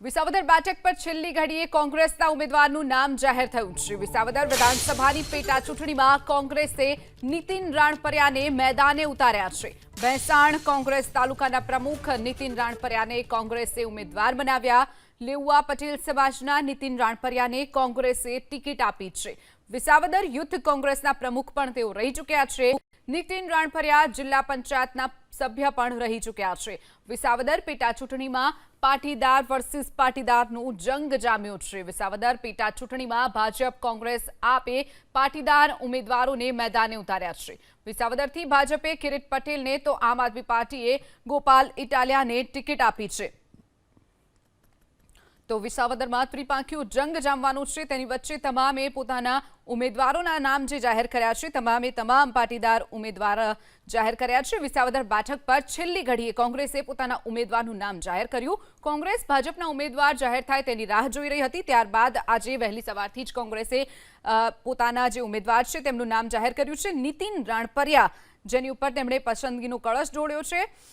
વિસાવદર બેઠક પર છેલ્લી ઘડીએ કોંગ્રેસના ઉમેદવારનું નામ જાહેર થયું છે। વિસાવદર વિધાનસભાની પેટા ચૂંટણીમાં કોંગ્રેસે નીતિન રાણપરિયાને મેદાને ઉતાર્યા છે। ભેંસાણ કોંગ્રેસ તાલુકાના પ્રમુખ નીતિન રાણપરિયાને કોંગ્રેસે ઉમેદવાર બનાવ્યા। લેઉવા પટેલ સમાજના નીતિન રાણપરિયાને કોંગ્રેસે ટિકિટ આપી છે। વિસાવદર યુથ કોંગ્રેસના પ્રમુખ પણ તેઓ રહી ચૂક્યા છે। નીતિન રાણપરિયા જિલ્લા પંચાયતના સભ્ય પણ રહી ચૂક્યા છે। વિસાવદર પેટા ચૂંટણીમાં પાટીદાર વર્સિસ પાટીદારનું જંગ જામ્યો છે। વિસાવદર પેટા ચૂંટણીમાં ભાજપ કોંગ્રેસ આપે પાટીદાર ઉમેદવારોને મેદાને ઉતાર્યા છે। વિસાવદરથી ભાજપે કિરીટ પટેલને તો આમ આદમી પાર્ટીએ ગોપાલ ઇટાલિયાને ટિકિટ આપી છે। તો વિસાવદરમાં ત્રિપાંખીયો જંગ જામવાનું છે। તેની વચ્ચે તમામે પોતાના ઉમેદવારોના નામ જે જાહેર કર્યા છે, તમામ પાટીદાર ઉમેદવાર જાહેર કર્યા છે। વિસાવદર બેઠક પર છેલ્લી ઘડીએ કોંગ્રેસે પોતાના ઉમેદવારનું નામ જાહેર કર્યું। કોંગ્રેસ ભાજપના ઉમેદવાર જાહેર થાય તેની રાહ જોઈ રહી હતી। ત્યારબાદ આજે વહેલી સવારથી જ કોંગ્રેસે પોતાના જે ઉમેદવાર છે તેમનું નામ જાહેર કર્યું છે। નીતિન રાણપરિયા જેની ઉપર તેમણે પસંદગીનો કળશ ઢોળ્યો છે।